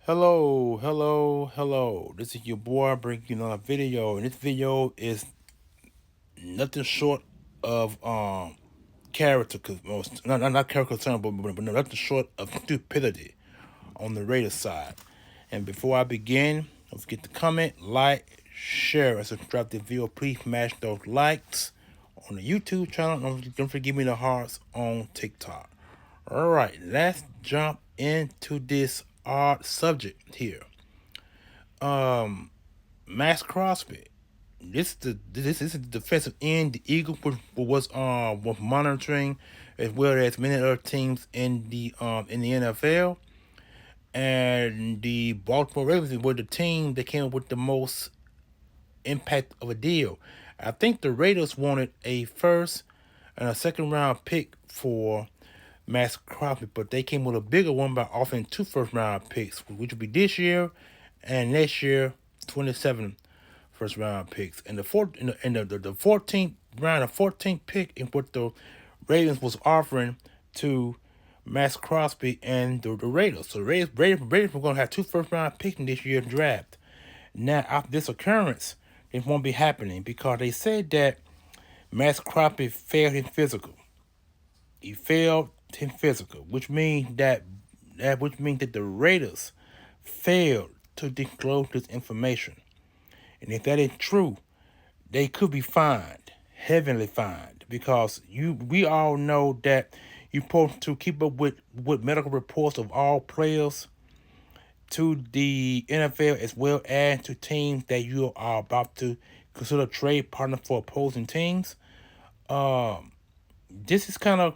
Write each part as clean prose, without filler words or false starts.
Hello. This is your boy bringing you another video, and this video is nothing short of character, not character concern, but nothing short of stupidity on the Raiders side. And before I begin, don't forget to comment, like, share, and subscribe to the video. Please smash those likes on the YouTube channel. Don't forget me the hearts on TikTok. All right, let's jump into this odd subject here. Max Crosby. This is the defensive end. The Eagles was monitoring, as well as many other teams in the NFL. And the Baltimore Ravens were the team that came up with the most impact of a deal. I think the Raiders wanted a first and a second round pick for Max Crosby, but they came with a bigger one by offering two first round picks, which would be this year and next year, 27 first round picks. And the 14th round, the 14th pick in what the Ravens was offering to Max Crosby and the Raiders. So Raiders were going to have two first round picks in this year's draft. Now, after this occurrence, it won't be happening because they said that Max Crosby failed his physical. He failed his physical, which means that the Raiders failed to disclose this information. And if that is true, they could be fined, heavily fined, because we all know that you're supposed to keep up with medical reports of all players to the NFL, as well as to teams that you are about to consider trade partner for opposing teams. This is kind of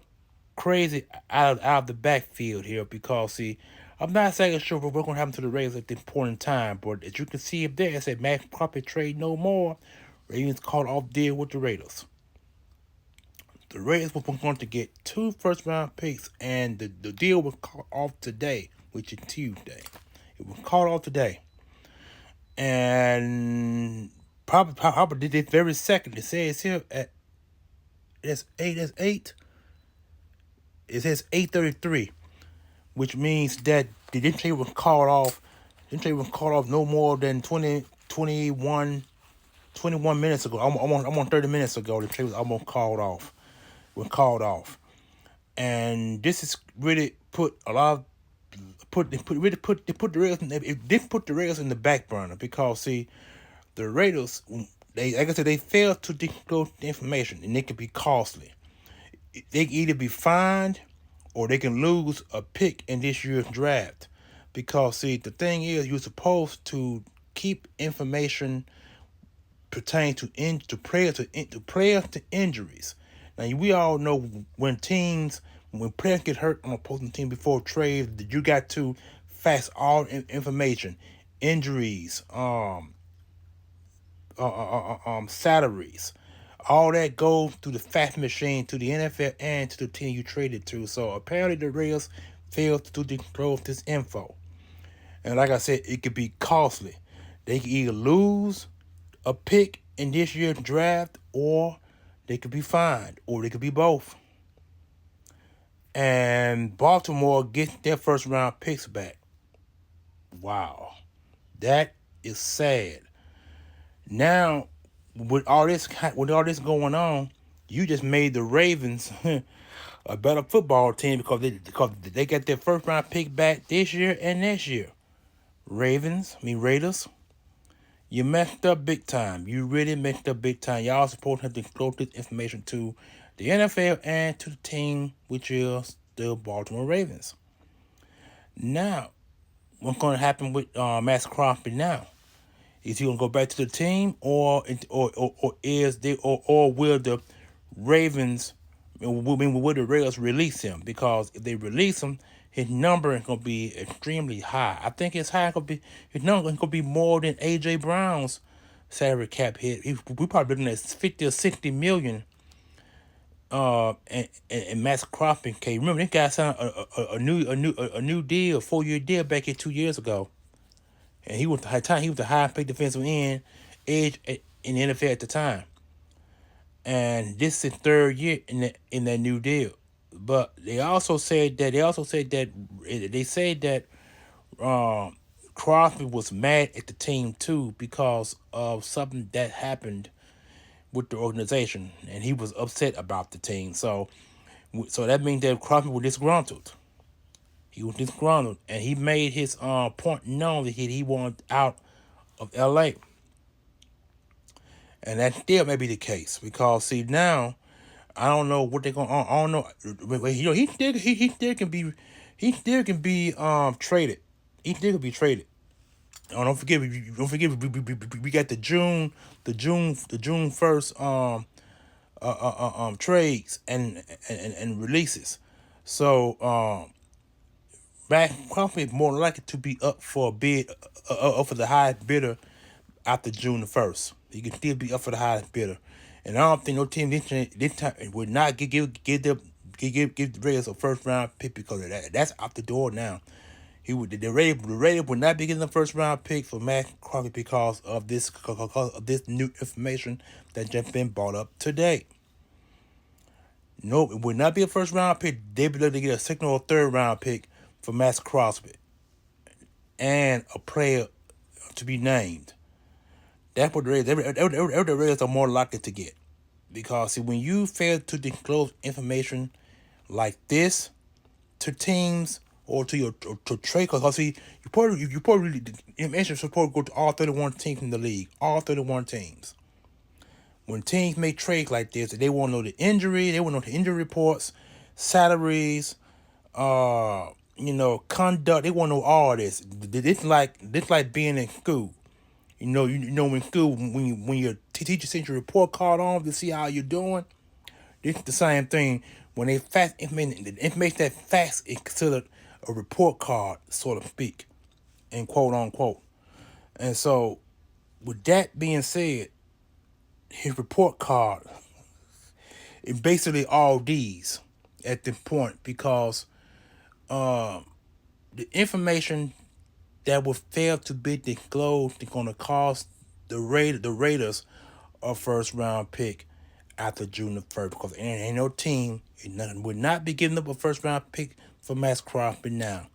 crazy out of the backfield here, because see, I'm not saying sure what's going to happen to the Raiders at this point in time, but as you can see up there, it said Max Crosby trade no more. Ravens called off deal with the Raiders. The Raiders were going to get two first round picks, and the deal was called off today, which is Tuesday. It was called off today. And probably this very second, it says here at that's 8. It says 8:33, which means that the trade was called off. The trade was called off no more than 21 minutes ago. Almost 30 minutes ago. The trade was almost called off. And this is really put a lot of put the Raiders in the back burner, because see, the Raiders, they, like I said, they failed to disclose the information, and it could be costly. They can either be fined or they can lose a pick in this year's draft. Because see, the thing is, you're supposed to keep information pertaining to players to injuries. Now, we all know when players get hurt on opposing team before trade, that you got to fax all information, injuries, salaries. All that goes through the fax machine to the NFL and to the team you traded to. So apparently the Raiders failed to disclose this info. And like I said, it could be costly. They could either lose a pick in this year's draft, or they could be fined, or they could be both. And Baltimore gets their first round picks back. Wow. That is sad. Now, with all this going on, you just made the Ravens a better football team, because they got their first round pick back this year and next year. Raiders, you messed up big time. You really messed up big time. Y'all supposed to have disclosed this information to the NFL and to the team, which is the Baltimore Ravens. Now, what's going to happen with Max Crosby now? Is he gonna go back to the team, or will the Ravens, will the Raiders release him? Because if they release him, his number is gonna be extremely high. I think his number is gonna be more than AJ Brown's salary cap hit. We probably looking at 50 or 60 million. And Max Crosby. Okay, remember this guy signed a new deal, 4-year deal back here 2 years ago. And he was the highest paid defensive end edge in the NFL at the time. And this is third year in that new deal. But they said that Crosby was mad at the team too because of something that happened with the organization, and he was upset about the team. So that means that Crosby was disgruntled. He was disgruntled, and he made his point known that he wanted out of L.A. And that still may be the case because see now, I don't know what they're going. I don't know. He still can be traded. He still can be traded. Oh, don't forget. We got the June 1st trades and releases. So Matt Crosby is more likely to be up for a bid, up for the highest bidder after June the 1st. He can still be up for the highest bidder, and I don't think no team this time would not give the Raiders a first round pick because of that. That's out the door now. The Raiders would not be getting the first round pick for Matt Crosby because of this new information that just been brought up today. No, it would not be a first round pick. They'd be looking to get a second or third round pick for Max Crosby and a player to be named. That's what the Raiders are more likely to get. Because see, when you fail to disclose information like this to teams or to your to trade, because see, you probably the information is supposed to go to all 31 teams in the league, all 31 teams. When teams make trades like this, they want to know the injury, they want to know the injury reports, salaries, conduct. They want to know all this. This like being in school. You know in school when your teacher sends your report card on to see how you're doing. This is the same thing. When they fax information, the information that fax is considered a report card, so to speak, and quote unquote. And so, with that being said, his report card is basically all D's at this point because the information that will fail to be disclosed is going to cost the Raiders a first round pick after June the 1st because ain't no team would not be giving up a first round pick for Max Crosby now,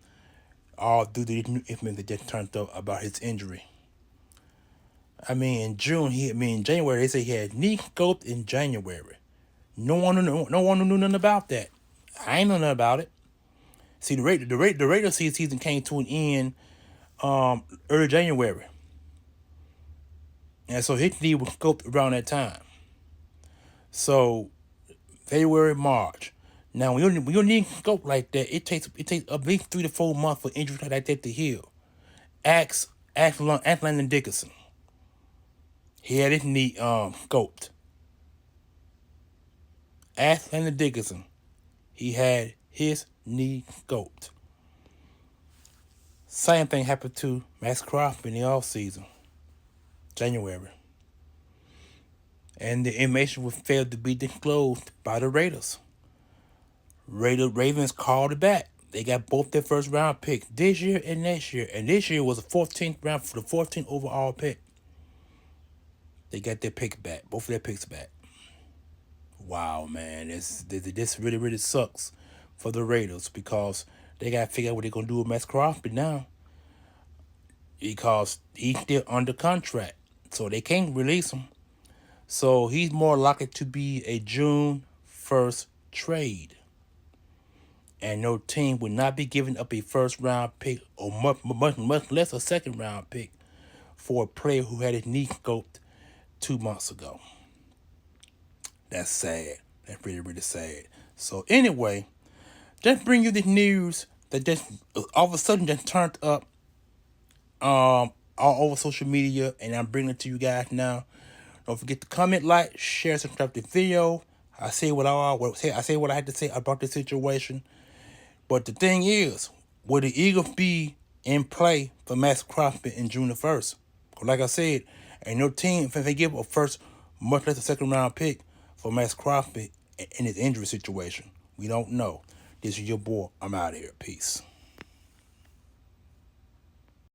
all due to the new information that just turned up about his injury. In January, they say he had knee scope in January. No one knew nothing about that. I ain't know nothing about it. See, the Raiders season came to an end early January. And so his knee was scoped around that time. So February, March. Now when you need scope like that, it takes at least 3 to 4 months for injuries like that to heal. Ask Landon Dickerson. He had his knee scoped. Ask Landon Dickerson. He had his knee scoped. Same thing happened to Max Crosby in the offseason, January. And the information was failed to be disclosed by the Raiders. Ravens called it back. They got both their first round picks this year and next year. And this year was the 14th round for the 14th overall pick. They got their pick back, both of their picks back. Wow, man, this really, really sucks for the Raiders because they got to figure out what they're going to do with Max Crosby now because he's still under contract, so they can't release him. So he's more likely to be a June 1st trade. And no team would not be giving up a first-round pick or much less a second-round pick for a player who had his knee scoped 2 months ago. That's sad. That's really, really sad. So anyway, just bring you this news that just all of a sudden just turned up all over social media, and I'm bringing it to you guys now. Don't forget to comment, like, share, subscribe to the video. I say what I had to say about the situation. But the thing is, will the Eagles be in play for Max Crosby in June the 1st? Like I said, ain't no team, if they give a first, much less a second round pick for Max Crosby in his injury situation. We don't know. This is your boy. I'm out of here. Peace.